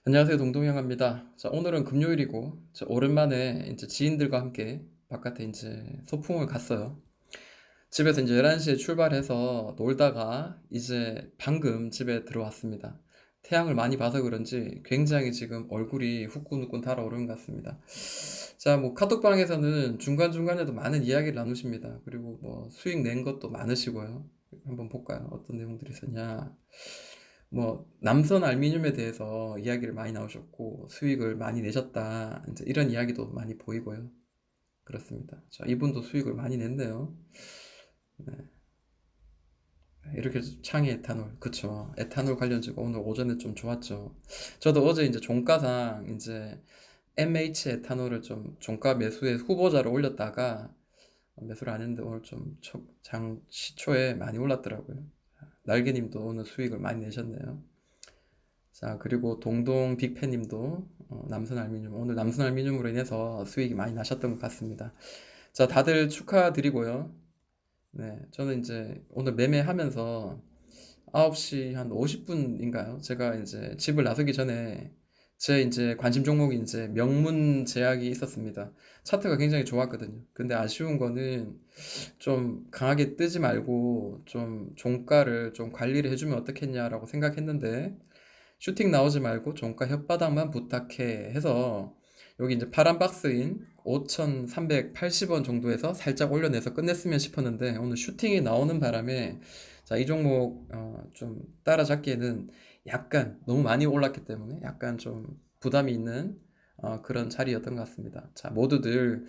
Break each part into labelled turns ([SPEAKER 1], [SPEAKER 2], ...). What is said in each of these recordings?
[SPEAKER 1] 안녕하세요. 동동영입니다. 자, 오늘은 금요일이고, 오랜만에 이제 지인들과 함께 바깥에 이제 소풍을 갔어요. 집에서 이제 11시에 출발해서 놀다가 이제 방금 집에 들어왔습니다. 태양을 많이 봐서 그런지 굉장히 지금 얼굴이 후끈후끈 달아오르는 것 같습니다. 자, 뭐 카톡방에서는 중간중간에도 많은 이야기를 나누십니다. 그리고 뭐 수익 낸 것도 많으시고요. 한번 볼까요? 어떤 내용들이 있었냐. 뭐 남선 알루미늄에 대해서 이야기를 많이 나오셨고 수익을 많이 내셨다 이제 이런 이야기도 많이 보이고요. 그렇습니다. 자, 이분도 수익을 많이 냈네요. 네, 이렇게 창의 에탄올, 그쵸. 에탄올 관련주가 오늘 오전에 좀 좋았죠. 저도 어제 이제 종가상 이제 MH 에탄올을 좀 종가 매수의 후보자로 올렸다가 매수를 안 했는데 오늘 좀 장 시초에 많이 올랐더라고요. 날개님도 오늘 수익을 많이 내셨네요. 자, 그리고 동동 빅팬님도 남선 알루미늄, 오늘 남선 알루미늄으로 인해서 수익이 많이 나셨던 것 같습니다. 자, 다들 축하드리고요. 네, 저는 이제 오늘 매매하면서 9시 한 50분인가요? 제가 이제 집을 나서기 전에 제 이제 관심 종목이 이제 명문 제약이 있었습니다. 차트가 굉장히 좋았거든요. 근데 아쉬운 거는 좀 강하게 뜨지 말고 좀 종가를 좀 관리를 해주면 어떻겠냐라고 생각했는데 슈팅 나오지 말고 종가 혓바닥만 부탁해 해서 여기 이제 파란 박스인 5,380원 정도에서 살짝 올려내서 끝냈으면 싶었는데 오늘 슈팅이 나오는 바람에 자, 이 종목 좀 따라잡기에는 약간 너무 많이 올랐기 때문에 약간 좀 부담이 있는 그런 자리였던 것 같습니다. 자, 모두들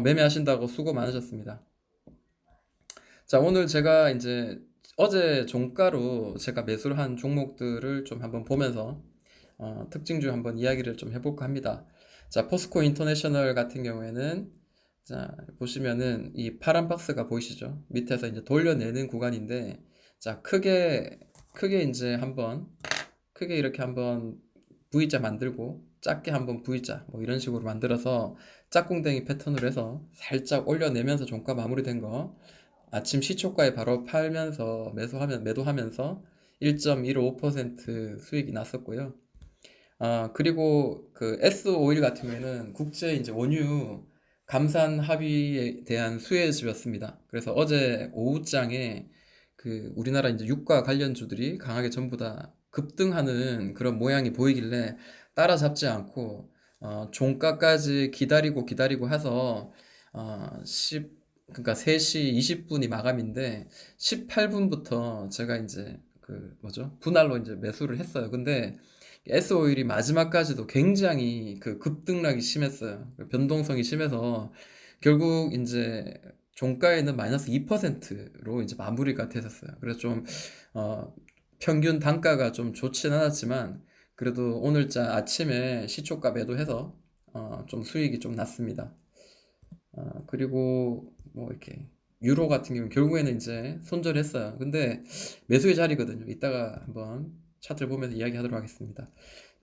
[SPEAKER 1] 매매하신다고 수고 많으셨습니다. 자, 오늘 제가 이제 어제 종가로 제가 매수를 한 종목들을 좀 한번 보면서 특징주 한번 이야기를 좀 해볼까 합니다. 자, 포스코 인터내셔널 같은 경우에는 자, 보시면은 이 파란 박스가 보이시죠? 밑에서 이제 돌려내는 구간인데 자, 크게 이제 한번 크게 이렇게 한번 V자 만들고 작게 한번 V자 뭐 이런 식으로 만들어서 짝꿍댕이 패턴으로 해서 살짝 올려내면서 종가 마무리된 거 아침 시초가에 바로 팔면서 매도하면서 1.15% 수익이 났었고요. 그리고 그 S 오일 같은 경우에는 국제 이제 원유 감산 합의에 대한 수혜주였습니다. 그래서 어제 오후장에 그 우리나라 이제 유가 관련주들이 강하게 전부 다 급등하는 그런 모양이 보이길래 따라잡지 않고 종가까지 기다리고 해서 어, 10 그러니까 3시 20분이 마감인데 18분부터 제가 이제 그 뭐죠? 분할로 이제 매수를 했어요. 근데 S 오일이 마지막까지도 굉장히 그 급등락이 심했어요. 그 변동성이 심해서 결국 이제 종가에는 마이너스 2%로 이제 마무리가 됐었어요. 그래서 좀 어, 평균 단가가 좀 좋진 않았지만 그래도 오늘자 아침에 시초가 매도해서 좀 수익이 좀 났습니다. 그리고 뭐 이렇게 유로 같은 경우 결국에는 이제 손절했어요. 근데 매수의 자리거든요. 이따가 한번 차트를 보면서 이야기하도록 하겠습니다.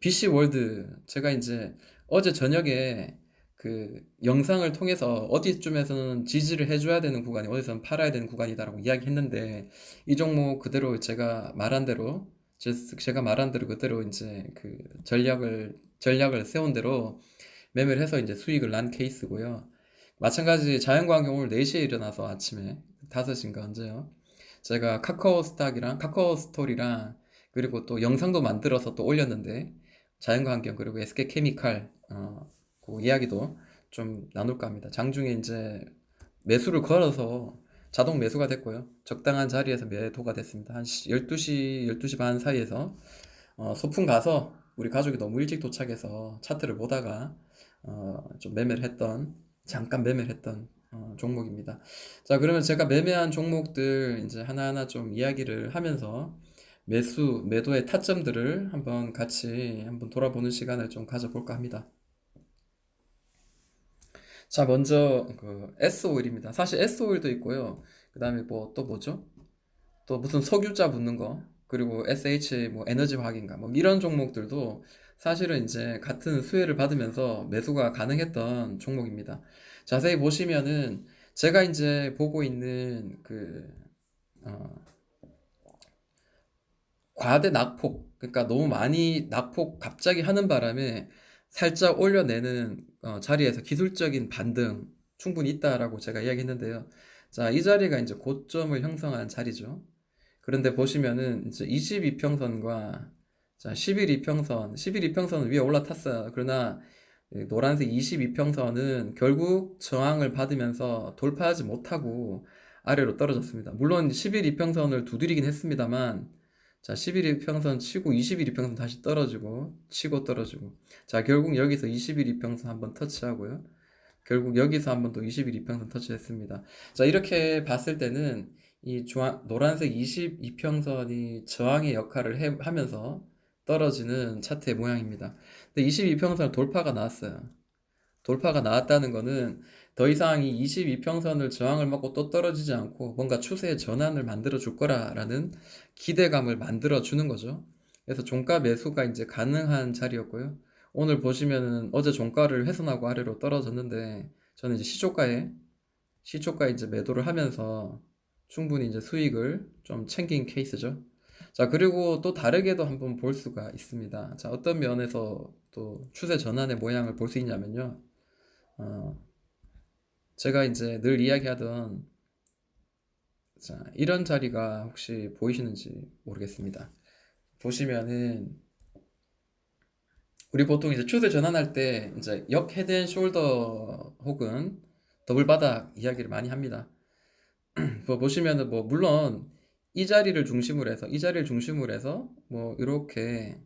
[SPEAKER 1] BC 월드 제가 이제 어제 저녁에 그 영상을 통해서 어디쯤에서는 지지를 해줘야 되는 구간이 어디서는 팔아야 되는 구간이다라고 이야기했는데 이 종목 그대로 제가 말한 대로 제가 말한 대로 그대로 이제 그 전략을 세운 대로 매매를 해서 이제 수익을 난 케이스고요. 마찬가지 자연광경 오늘 4시에 일어나서 아침에 5시인가 언제요? 제가 카카오 스탁이랑 카카오 스토리랑 그리고 또 영상도 만들어서 또 올렸는데 자연광경 그리고 SK케미칼 그 이야기도 좀 나눌까 합니다. 장중에 이제 매수를 걸어서 자동 매수가 됐고요. 적당한 자리에서 매도가 됐습니다. 한 12시, 12시 반 사이에서 소풍 가서 우리 가족이 너무 일찍 도착해서 차트를 보다가 좀 잠깐 매매를 했던 종목입니다. 자, 그러면 제가 매매한 종목들 이제 하나하나 좀 이야기를 하면서 매도의 타점들을 한번 같이 한번 돌아보는 시간을 좀 가져볼까 합니다. 자, 먼저 그 S오일입니다. 사실 S오일도 있고요. 그 다음에 뭐 또 뭐죠? 또 무슨 석유자 붙는 거 그리고 SH 뭐 에너지 화학인가 뭐 이런 종목들도 사실은 이제 같은 수혜를 받으면서 매수가 가능했던 종목입니다. 자세히 보시면은 제가 이제 보고 있는 그 어, 과대 낙폭, 그러니까 너무 많이 낙폭 갑자기 하는 바람에 살짝 올려내는 자리에서 기술적인 반등 충분히 있다라고 제가 이야기했는데요. 자, 이 자리가 이제 고점을 형성한 자리죠. 그런데 보시면은 이제 22평선과 자, 11이평선, 11이평선은 위에 올라탔어요. 그러나 노란색 22평선은 결국 저항을 받으면서 돌파하지 못하고 아래로 떨어졌습니다. 물론 11이평선을 두드리긴 했습니다만, 자, 11이평선 치고 21이평선 다시 떨어지고, 치고 떨어지고. 자, 결국 여기서 21이평선 한번 터치하고요. 결국 여기서 한번 또 21이평선 터치했습니다. 자, 이렇게 봤을 때는 이 노란색 22평선이 저항의 역할을 하면서 떨어지는 차트의 모양입니다. 근데 22평선 돌파가 나왔어요. 돌파가 나왔다는 거는 더 이상 이 22평선을 저항을 먹고 또 떨어지지 않고 뭔가 추세의 전환을 만들어 줄 거라라는 기대감을 만들어 주는 거죠. 그래서 종가 매수가 이제 가능한 자리였고요. 오늘 보시면은 어제 종가를 훼손하고 아래로 떨어졌는데 저는 이제 시초가에 이제 매도를 하면서 충분히 이제 수익을 좀 챙긴 케이스죠. 자, 그리고 또 다르게도 한번 볼 수가 있습니다. 자, 어떤 면에서 또 추세 전환의 모양을 볼 수 있냐면요. 어, 제가 이제 늘 이야기하던 자, 이런 자리가 혹시 보이시는지 모르겠습니다. 보시면은 우리 보통 이제 추세 전환할 때 이제 역 헤드 앤 숄더 혹은 더블 바닥 이야기를 많이 합니다. 뭐 보시면은 뭐 물론 이 자리를 중심으로 해서 뭐 이렇게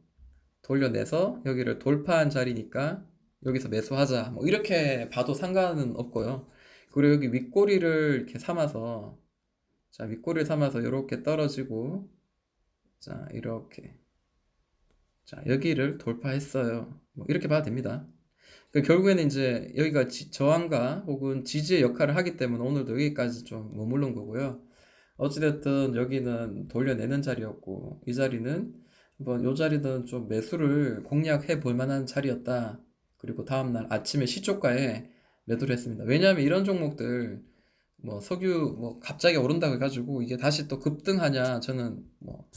[SPEAKER 1] 돌려내서 여기를 돌파한 자리니까 여기서 매수하자 뭐 이렇게 봐도 상관은 없고요. 그리고 여기 윗꼬리를 이렇게 삼아서 자, 윗꼬리를 삼아서 이렇게 떨어지고 자, 이렇게 자, 여기를 돌파했어요. 뭐 이렇게 봐도 됩니다. 그 결국에는 이제 여기가 저항과 혹은 지지의 역할을 하기 때문에 오늘도 여기까지 좀 머무른 거고요. 어찌됐든 여기는 돌려내는 자리였고 이 자리는 한번 요 자리는 좀 매수를 공략해 볼 만한 자리였다. 그리고 다음날 아침에 시초가에 매도를 했습니다. 왜냐하면 이런 종목들 뭐 석유 뭐 갑자기 오른다고 해가지고 이게 다시 또 급등하냐 저는 뭐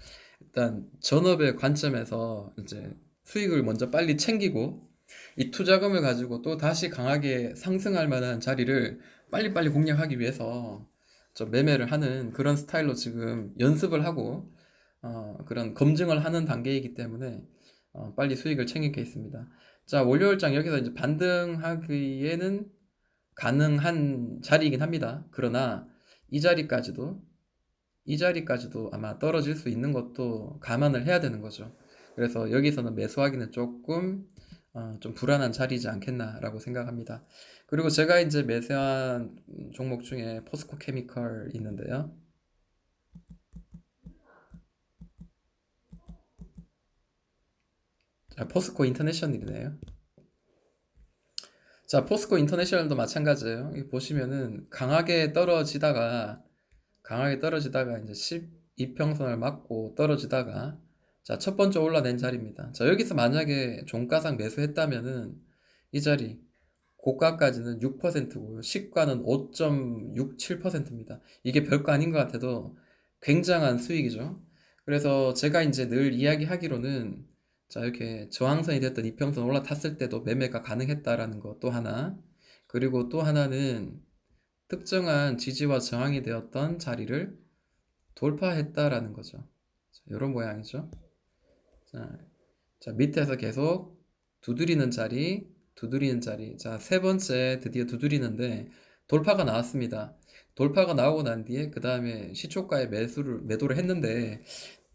[SPEAKER 1] 일단 전업의 관점에서 이제 수익을 먼저 빨리 챙기고 이 투자금을 가지고 또 다시 강하게 상승할 만한 자리를 빨리빨리 공략하기 위해서 좀 매매를 하는 그런 스타일로 지금 연습을 하고 그런 검증을 하는 단계이기 때문에 빨리 수익을 챙기게 있습니다. 자, 월요일장 여기서 이제 반등하기에는 가능한 자리이긴 합니다. 그러나 이 자리까지도 이 자리까지도 아마 떨어질 수 있는 것도 감안을 해야 되는 거죠. 그래서 여기서는 매수하기는 조금 좀 불안한 자리지 않겠나라고 생각합니다. 그리고 제가 이제 매수한 종목 중에 포스코 케미컬 있는데요. 자, 포스코 인터내셔널이네요. 자, 포스코 인터내셔널도 마찬가지예요. 여기 보시면은 강하게 떨어지다가 이제 12평선을 맞고 떨어지다가 자, 첫 번째 올라낸 자리입니다. 자, 여기서 만약에 종가상 매수했다면은 이 자리 고가까지는 6%고요. 시가는 5.67%입니다. 이게 별거 아닌 것 같아도 굉장한 수익이죠. 그래서 제가 이제 늘 이야기하기로는 자, 이렇게 저항선이 됐던 이평선 올라탔을 때도 매매가 가능했다라는 거 또 하나. 그리고 또 하나는 특정한 지지와 저항이 되었던 자리를 돌파했다라는 거죠. 자, 이런 모양이죠. 자, 자, 밑에서 계속 두드리는 자리. 자, 세 번째 드디어 두드리는데 돌파가 나왔습니다. 돌파가 나오고 난 뒤에 그 다음에 시초가에 매도를 했는데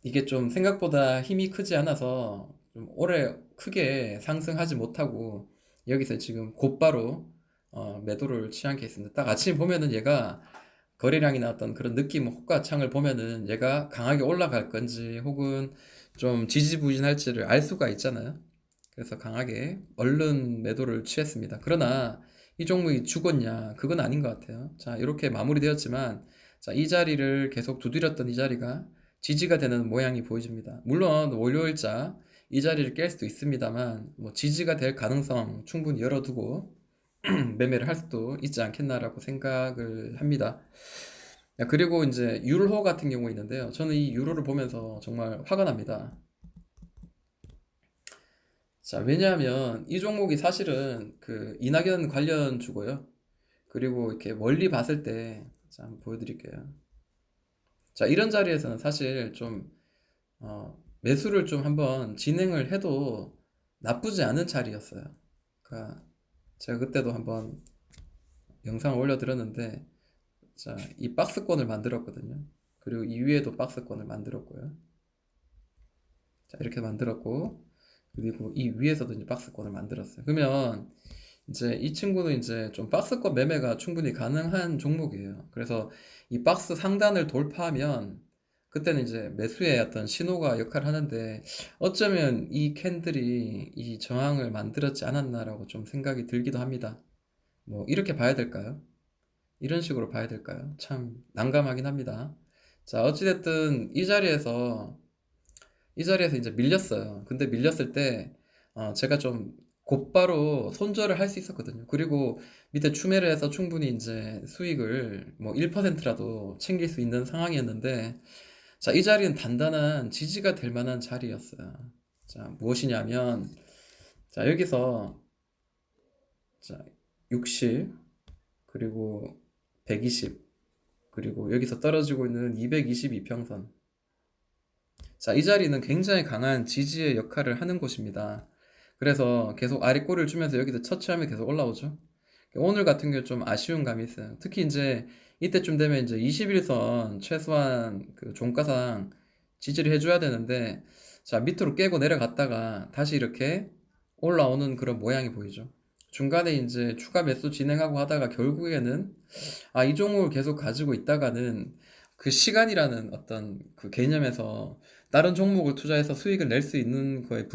[SPEAKER 1] 이게 좀 생각보다 힘이 크지 않아서 좀 오래 크게 상승하지 못하고 여기서 지금 곧바로 매도를 취한 케이스입니다. 딱 아침에 보면은 얘가 거래량이 나왔던 그런 느낌 호가창을 보면은 얘가 강하게 올라갈 건지 혹은 좀 지지부진할지를 알 수가 있잖아요. 그래서 강하게 얼른 매도를 취했습니다. 그러나 이 종목이 죽었냐? 그건 아닌 것 같아요. 자, 이렇게 마무리되었지만 자, 이 자리를 계속 두드렸던 이 자리가 지지가 되는 모양이 보여집니다. 물론 월요일자 이 자리를 깰 수도 있습니다만 뭐 지지가 될 가능성 충분히 열어두고 매매를 할 수도 있지 않겠나라고 생각을 합니다. 야, 그리고 이제 율호 같은 경우 있는데요. 저는 이 율호를 보면서 정말 화가 납니다. 자, 왜냐하면 이 종목이 사실은 그 이낙연 관련 주고요. 그리고 이렇게 멀리 봤을 때, 자, 한번 보여드릴게요. 자, 이런 자리에서는 사실 좀, 매수를 좀 한번 진행을 해도 나쁘지 않은 자리였어요. 그러니까 제가 그때도 한번 영상을 올려드렸는데, 자, 이 박스권을 만들었거든요. 그리고 이 위에도 박스권을 만들었고요. 자, 이렇게 만들었고, 그리고 이 위에서도 이제 박스권을 만들었어요. 그러면 이제 이 친구는 이제 좀 박스권 매매가 충분히 가능한 종목이에요. 그래서 이 박스 상단을 돌파하면 그때는 이제 매수의 어떤 신호가 역할을 하는데 어쩌면 이 캔들이 이 저항을 만들었지 않았나라고 좀 생각이 들기도 합니다. 뭐 이렇게 봐야 될까요? 이런 식으로 봐야 될까요? 참 난감하긴 합니다. 자, 어찌됐든 이 자리에서 이제 밀렸어요. 근데 밀렸을 때 제가 좀 곧바로 손절을 할 수 있었거든요. 그리고 밑에 추매를 해서 충분히 이제 수익을 뭐 1%라도 챙길 수 있는 상황이었는데 자, 이 자리는 단단한 지지가 될 만한 자리였어요. 자, 무엇이냐면 자, 여기서 자, 60 그리고 120 그리고 여기서 떨어지고 있는 222평선. 자, 이 자리는 굉장히 강한 지지의 역할을 하는 곳입니다. 그래서 계속 아래 꼬리를 주면서 여기서 처치하면 계속 올라오죠. 오늘 같은 경우 좀 아쉬운 감이 있어요. 특히 이제 이때쯤 되면 이제 21선 최소한 그 종가상 지지를 해줘야 되는데, 자, 밑으로 깨고 내려갔다가 다시 이렇게 올라오는 그런 모양이 보이죠. 중간에 이제 추가 매수 진행하고 하다가 결국에는 이 종목을 계속 가지고 있다가는 그 시간이라는 어떤 그 개념에서 다른 종목을 투자해서 수익을 낼 수 있는 거에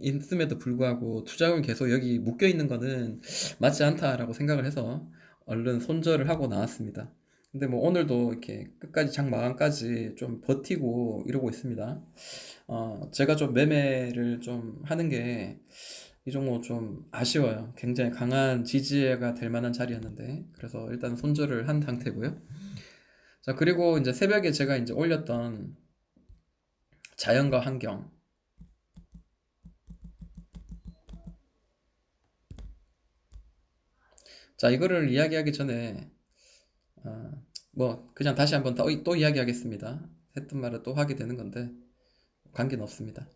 [SPEAKER 1] 있음에도 불구하고 투자금이 계속 여기 묶여 있는 거는 맞지 않다라고 생각을 해서 얼른 손절을 하고 나왔습니다. 근데 뭐 오늘도 이렇게 끝까지 장 마감까지 좀 버티고 이러고 있습니다. 제가 좀 매매를 좀 하는 게 이 종목 좀 아쉬워요. 굉장히 강한 지지가 될 만한 자리였는데 그래서 일단 손절을 한 상태고요. 자, 그리고 이제 새벽에 제가 이제 올렸던 자연과 환경. 자, 이거를 이야기하기 전에 아, 뭐 그냥 다시 한번 또 이야기하겠습니다. 했던 말을 또 하게 되는 건데 관계는 없습니다.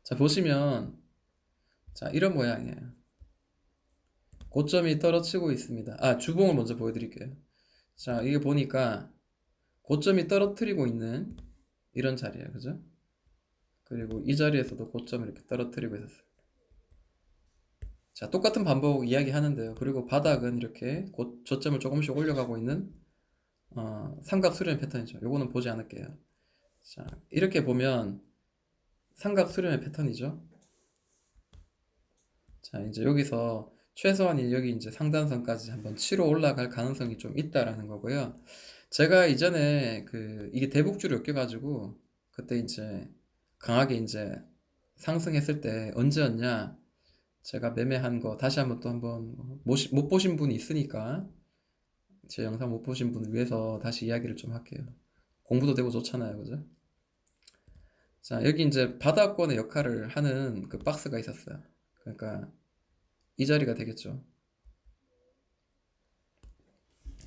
[SPEAKER 1] 자, 보시면 자, 이런 모양이에요. 고점이 떨어지고 있습니다. 주봉을 먼저 보여드릴게요. 자, 이게 보니까 고점이 떨어뜨리고 있는 이런 자리예요. 그죠? 그리고 이 자리에서도 고점을 이렇게 떨어뜨리고 있었어요. 자, 똑같은 반복 이야기 하는데요. 그리고 바닥은 이렇게 저점을 조금씩 올려가고 있는 삼각 수렴 패턴이죠. 요거는 보지 않을게요. 자, 이렇게 보면 삼각 수렴의 패턴이죠. 자, 이제 여기서 최소한 여기 이제 상단선까지 한번 치러 올라갈 가능성이 좀 있다라는 거고요. 제가 이전에 이게 대북주를 엮여가지고 그때 이제 강하게 이제 상승했을 때 언제였냐? 제가 매매한 거 다시 한번 또 한번 못 보신 분이 있으니까 제 영상 못 보신 분을 위해서 다시 이야기를 좀 할게요. 공부도 되고 좋잖아요, 그죠? 자, 여기 이제 바닥권의 역할을 하는 그 박스가 있었어요. 그러니까 이 자리가 되겠죠.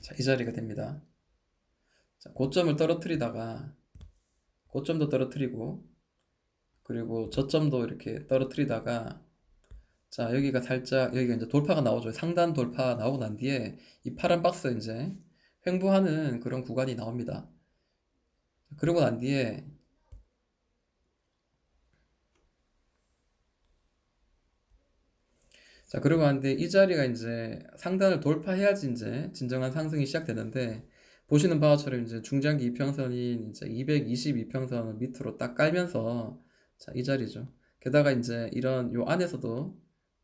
[SPEAKER 1] 자, 이 자리가 됩니다. 자, 고점을 떨어뜨리다가 고점도 떨어뜨리고 그리고 저점도 이렇게 떨어뜨리다가 자, 여기가 이제 돌파가 나오죠. 상단 돌파 나오고 난 뒤에 이 파란 박스 이제 횡보하는 그런 구간이 나옵니다. 그러고 난 뒤에 자, 그러고 난 뒤에 이 자리가 이제 상단을 돌파해야지 이제 진정한 상승이 시작되는데 보시는 바와처럼 이제 중장기 이평선인 이제 222평선을 밑으로 딱 깔면서 자, 이 자리죠. 게다가 이제 이런 요 안에서도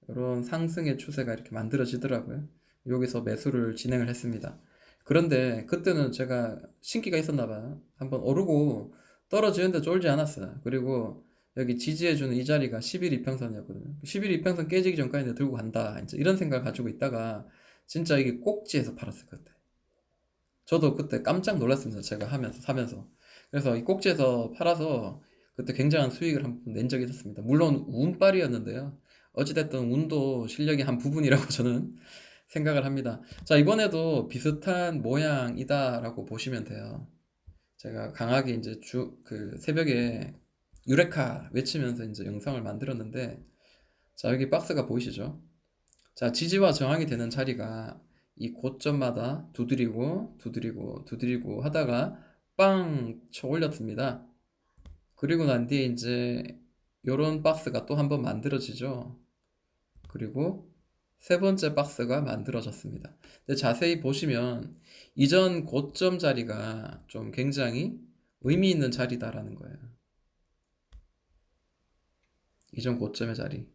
[SPEAKER 1] 이런 상승의 추세가 이렇게 만들어지더라고요. 여기서 매수를 진행을 했습니다. 그런데 그때는 제가 신기가 있었나 봐요. 한번 오르고 떨어지는데 쫄지 않았어요. 그리고 여기 지지해주는 이 자리가 11 이평선이었거든요. 11 이평선 깨지기 전까지 내가 들고 간다. 이제 이런 생각을 가지고 있다가 진짜 이게 꼭지에서 팔았을 그때. 저도 그때 깜짝 놀랐습니다. 제가 사면서. 그래서 이 꼭지에서 팔아서 그때 굉장한 수익을 한 번 낸 적이 있었습니다. 물론 운빨이었는데요. 어찌됐든 운도 실력의 한 부분이라고 저는 생각을 합니다. 자, 이번에도 비슷한 모양이다라고 보시면 돼요. 제가 강하게 이제 새벽에 유레카 외치면서 이제 영상을 만들었는데, 자, 여기 박스가 보이시죠? 자, 지지와 저항이 되는 자리가 이 고점마다 두드리고 하다가 빵 쳐 올렸습니다. 그리고 난 뒤에 이제 요런 박스가 또 한번 만들어지죠. 그리고 세 번째 박스가 만들어졌습니다. 근데 자세히 보시면 이전 고점 자리가 좀 굉장히 의미 있는 자리다라는 거예요. 이전 고점의 자리.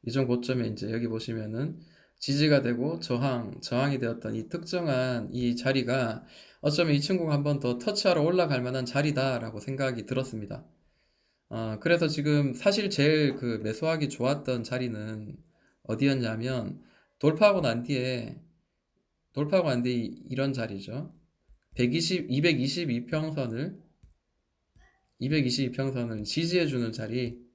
[SPEAKER 1] 이전 고점에 이제 여기 보시면은 지지가 되고 저항이 되었던 이 특정한 이 자리가 어쩌면 이 친구가 한 번 더 터치하러 올라갈 만한 자리다라고 생각이 들었습니다. 그래서 지금 사실 제일 그 매수하기 좋았던 자리는 어디였냐면 돌파하고 난 뒤에 이런 자리죠. 222평선을 지지해주는 자리.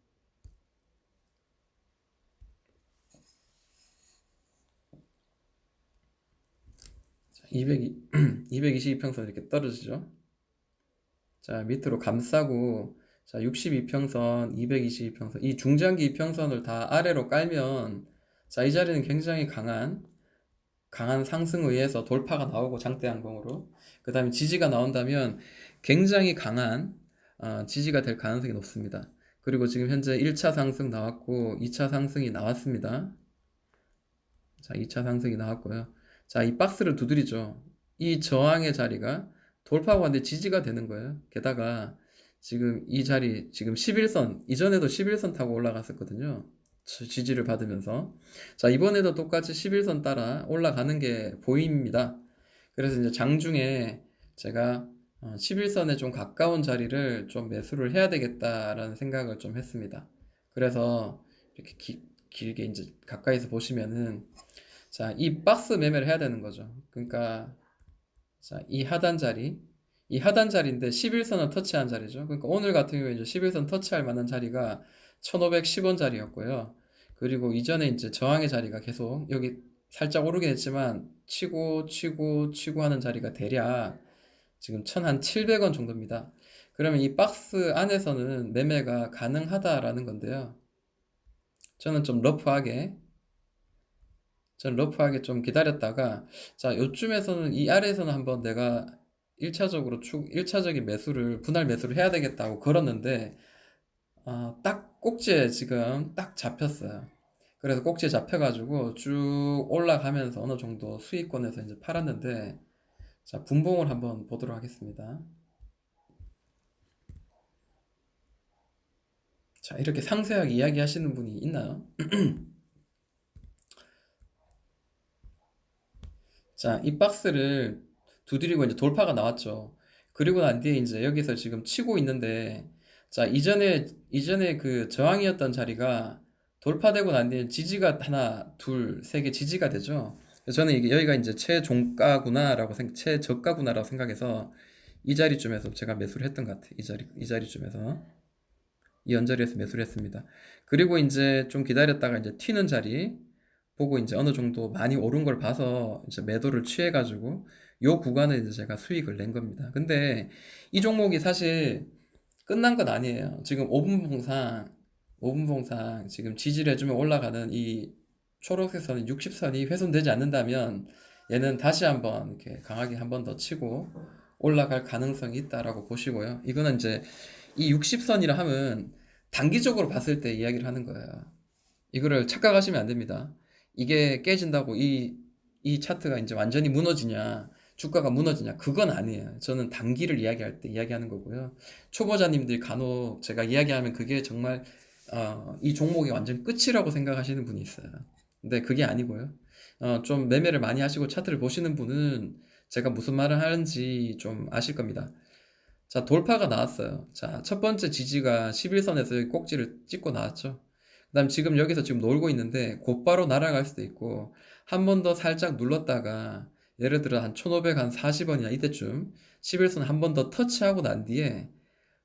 [SPEAKER 1] 222평선 이렇게 떨어지죠. 자, 밑으로 감싸고, 자, 62평선, 222평선, 이 중장기 이평선을 다 아래로 깔면, 자, 이 자리는 굉장히 강한 상승에 의해서 돌파가 나오고 장대 양봉으로, 그 다음에 지지가 나온다면 굉장히 강한 지지가 될 가능성이 높습니다. 그리고 지금 현재 1차 상승 나왔고 2차 상승이 나왔습니다. 자, 2차 상승이 나왔고요. 자, 이 박스를 두드리죠. 이 저항의 자리가 돌파하고 왔는데 지지가 되는 거예요. 게다가 지금 이 자리, 지금 11선, 이전에도 11선 타고 올라갔었거든요. 지지를 받으면서. 자, 이번에도 똑같이 11선 따라 올라가는 게 보입니다. 그래서 이제 장중에 제가 11선에 좀 가까운 자리를 좀 매수를 해야 되겠다라는 생각을 좀 했습니다. 그래서 이렇게 길게 이제 가까이서 보시면은, 자, 이 박스 매매를 해야 되는 거죠. 그러니까, 자, 이 하단 자리인데 11선을 터치한 자리죠. 그러니까 오늘 같은 경우에 이제 11선 터치할 만한 자리가 1510원 자리였고요. 그리고 이전에 이제 저항의 자리가 계속 여기 살짝 오르긴 했지만 치고 하는 자리가 대략 지금 1,700원 정도입니다. 그러면 이 박스 안에서는 매매가 가능하다라는 건데요. 저는 좀 러프하게 좀 기다렸다가, 자, 요쯤에서는 이 아래에서는 한번 내가 1차적인 분할 매수를 해야 되겠다고 걸었는데, 딱 꼭지에 지금 딱 잡혔어요. 그래서 꼭지에 잡혀가지고 쭉 올라가면서 어느 정도 수익권에서 이제 팔았는데, 자, 분봉을 한번 보도록 하겠습니다. 자, 이렇게 상세하게 이야기하시는 분이 있나요? 자, 이 박스를 두드리고 이제 돌파가 나왔죠. 그리고 난 뒤에 이제 여기서 지금 치고 있는데, 자, 이전에 그 저항이었던 자리가 돌파되고 난 뒤에 지지가 하나, 둘, 세 개 지지가 되죠. 그래서 저는 이게 여기가 이제 최저가구나라고 생각해서 이 자리쯤에서 제가 매수를 했던 것 같아요. 이 자리쯤에서. 이 언저리에서 매수를 했습니다. 그리고 이제 좀 기다렸다가 이제 튀는 자리 보고 이제 어느 정도 많이 오른 걸 봐서 이제 매도를 취해가지고 요 구간에 이제 제가 수익을 낸 겁니다. 근데 이 종목이 사실 끝난 건 아니에요. 지금 5분 봉상 지금 지지를 해주면 올라가는 이 초록색 선이 60선이 훼손되지 않는다면 얘는 다시 한번 이렇게 강하게 한 번 더 치고 올라갈 가능성이 있다라고 보시고요. 이거는 이제 이 60선이라 하면 단기적으로 봤을 때 이야기를 하는 거예요. 이거를 착각하시면 안 됩니다. 이게 깨진다고 이 차트가 이제 완전히 무너지냐, 주가가 무너지냐, 그건 아니에요. 저는 단기를 이야기할 때 이야기하는 거고요. 초보자님들이 간혹 제가 이야기하면 그게 정말, 이 종목이 완전 끝이라고 생각하시는 분이 있어요. 근데 그게 아니고요. 좀 매매를 많이 하시고 차트를 보시는 분은 제가 무슨 말을 하는지 좀 아실 겁니다. 자, 돌파가 나왔어요. 자, 첫 번째 지지가 11선에서 여기 꼭지를 찍고 나왔죠. 그다음 지금 여기서 지금 놀고 있는데 곧바로 날아갈 수도 있고 한 번 더 살짝 눌렀다가 예를 들어 한 1500, 한 40원이나 이때쯤 11선 한 번 더 터치하고 난 뒤에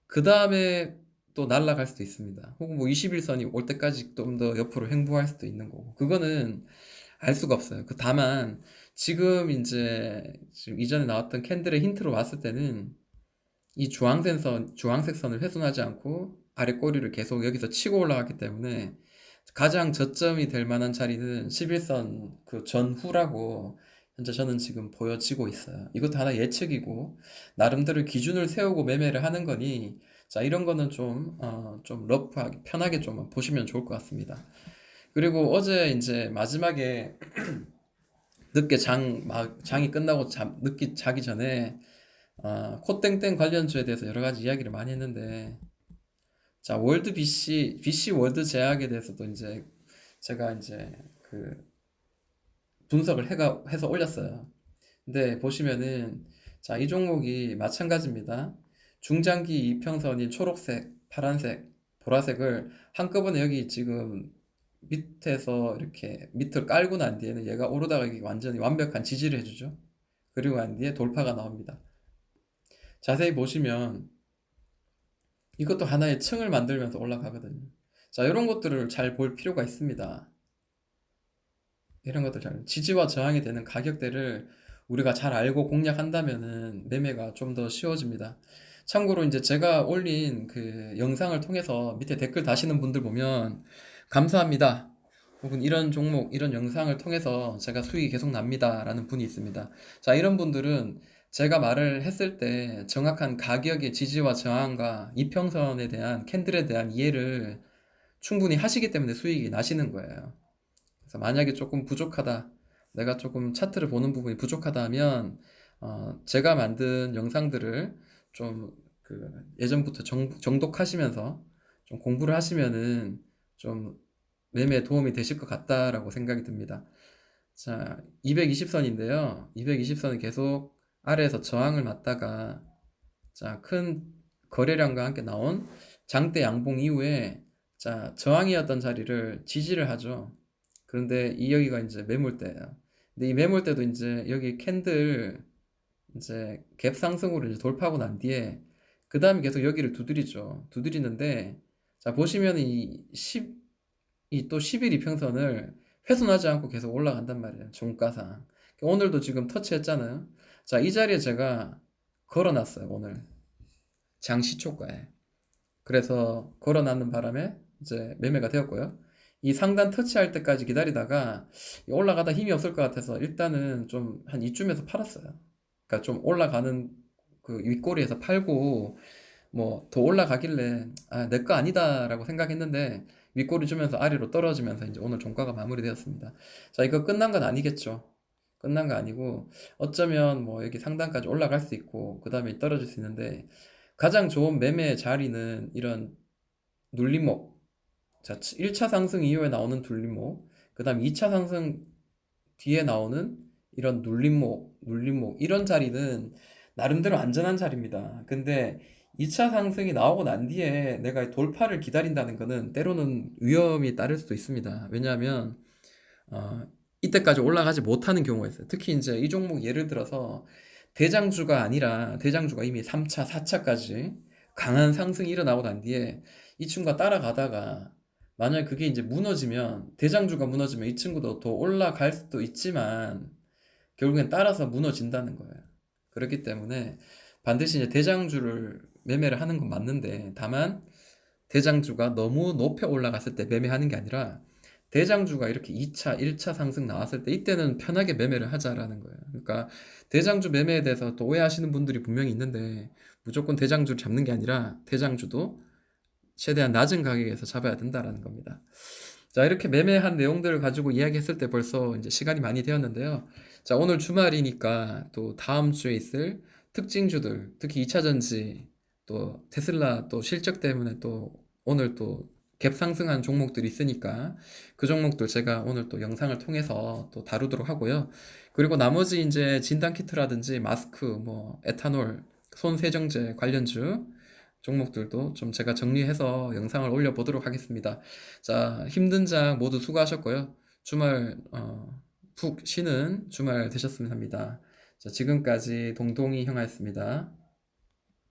[SPEAKER 1] 그 다음에 또 날아갈 수도 있습니다. 혹은 뭐 21선이 올 때까지 좀 더 옆으로 횡보할 수도 있는 거고. 그거는 알 수가 없어요. 그 다만 지금 이제 지금 이전에 나왔던 캔들의 힌트로 봤을 때는 이 주황색 선을 훼손하지 않고 아래 꼬리를 계속 여기서 치고 올라갔기 때문에 가장 저점이 될 만한 자리는 11선 그 전후라고 현재 저는 지금 보여지고 있어요. 이것도 하나 예측이고 나름대로 기준을 세우고 매매를 하는 거니 자, 이런 거는 좀 러프하게 편하게 좀 보시면 좋을 것 같습니다. 그리고 어제 이제 마지막에 늦게 장이 끝나고 늦게 자기 전에 코땡땡 관련주에 대해서 여러 가지 이야기를 많이 했는데 자, BC 월드 제약에 대해서도 이제 제가 이제 그 분석을 해서 올렸어요. 근데 보시면은 자, 이 종목이 마찬가지입니다. 중장기 이평선인 초록색, 파란색, 보라색을 한꺼번에 여기 지금 밑에서 이렇게 밑을 깔고 난 뒤에는 얘가 오르다가 이게 완전히 완벽한 지지를 해주죠. 그리고 난 뒤에 돌파가 나옵니다. 자세히 보시면 이것도 하나의 층을 만들면서 올라가거든요. 자, 이런 것들을 잘 볼 필요가 있습니다. 이런 것들 지지와 저항이 되는 가격대를 우리가 잘 알고 공략한다면은 매매가 좀 더 쉬워집니다. 참고로 이제 제가 올린 그 영상을 통해서 밑에 댓글 다시는 분들 보면 감사합니다. 혹은 이런 종목, 이런 영상을 통해서 제가 수익이 계속 납니다. 라는 분이 있습니다. 자, 이런 분들은 제가 말을 했을 때 정확한 가격의 지지와 저항과 이평선에 대한 캔들에 대한 이해를 충분히 하시기 때문에 수익이 나시는 거예요. 그래서 만약에 조금 부족하다, 내가 조금 차트를 보는 부분이 부족하다 하면 제가 만든 영상들을 좀 예전부터 정독하시면서 좀 공부를 하시면은 좀 매매에 도움이 되실 것 같다라고 생각이 듭니다. 자, 220선인데요. 220선은 계속 아래에서 저항을 맞다가 자, 큰 거래량과 함께 나온 장대 양봉 이후에 자, 저항이었던 자리를 지지를 하죠. 그런데 이 여기가 이제 매물대예요. 근데 이 매물대도 이제 여기 캔들 이제 갭 상승으로 이제 돌파하고 난 뒤에 그 다음에 계속 여기를 두드리죠. 두드리는데 자, 보시면 이 또 11 이평선을 훼손하지 않고 계속 올라간단 말이에요. 종가상. 오늘도 지금 터치했잖아요. 자, 이 자리에 제가 걸어놨어요. 오늘 장시초가에. 그래서 걸어놨는 바람에 이제 매매가 되었고요. 이 상단 터치할 때까지 기다리다가 올라가다 힘이 없을 것 같아서 일단은 좀 한 이쯤에서 팔았어요. 그러니까 좀 올라가는 그 윗꼬리에서 팔고 뭐 더 올라가길래 내 거 아니다라고 생각했는데 윗꼬리 주면서 아래로 떨어지면서 이제 오늘 종가가 마무리되었습니다. 자, 이거 끝난 건 아니겠죠. 끝난 거 아니고 어쩌면 뭐 여기 상단까지 올라갈 수 있고 그 다음에 떨어질 수 있는데 가장 좋은 매매 자리는 이런 눌림목. 자, 1차 상승 이후에 나오는 눌림목, 그 다음 2차 상승 뒤에 나오는 이런 눌림목, 이런 자리는 나름대로 안전한 자리입니다. 근데 2차 상승이 나오고 난 뒤에 내가 돌파를 기다린다는 거는 때로는 위험이 따를 수도 있습니다. 왜냐하면, 어, 이때까지 올라가지 못하는 경우가 있어요. 특히 이제 이 종목 예를 들어서 대장주가 아니라 대장주가 이미 3차, 4차까지 강한 상승이 일어나고 난 뒤에 이 친구가 따라가다가 만약 그게 이제 무너지면 대장주가 무너지면 이 친구도 더 올라갈 수도 있지만 결국엔 따라서 무너진다는 거예요. 그렇기 때문에 반드시 이제 대장주를 매매를 하는 건 맞는데 다만 대장주가 너무 높게 올라갔을 때 매매하는 게 아니라 대장주가 이렇게 2차, 1차 상승 나왔을 때 이때는 편하게 매매를 하자라는 거예요. 그러니까 대장주 매매에 대해서 또 오해하시는 분들이 분명히 있는데 무조건 대장주를 잡는 게 아니라 대장주도 최대한 낮은 가격에서 잡아야 된다라는 겁니다. 자, 이렇게 매매한 내용들을 가지고 이야기했을 때 벌써 이제 시간이 많이 되었는데요. 자, 오늘 주말이니까 또 다음 주에 있을 특징주들, 특히 2차전지, 또 테슬라 또 실적 때문에 또 오늘 또 갭 상승한 종목들이 있으니까 그 종목들 제가 오늘 또 영상을 통해서 또 다루도록 하고요. 그리고 나머지 이제 진단 키트라든지 마스크, 뭐 에탄올 손세정제 관련주 종목들도 좀 제가 정리해서 영상을 올려보도록 하겠습니다. 자, 힘든 장 모두 수고하셨고요. 주말 푹 쉬는 주말 되셨으면 합니다. 자, 지금까지 동동이 형아였습니다.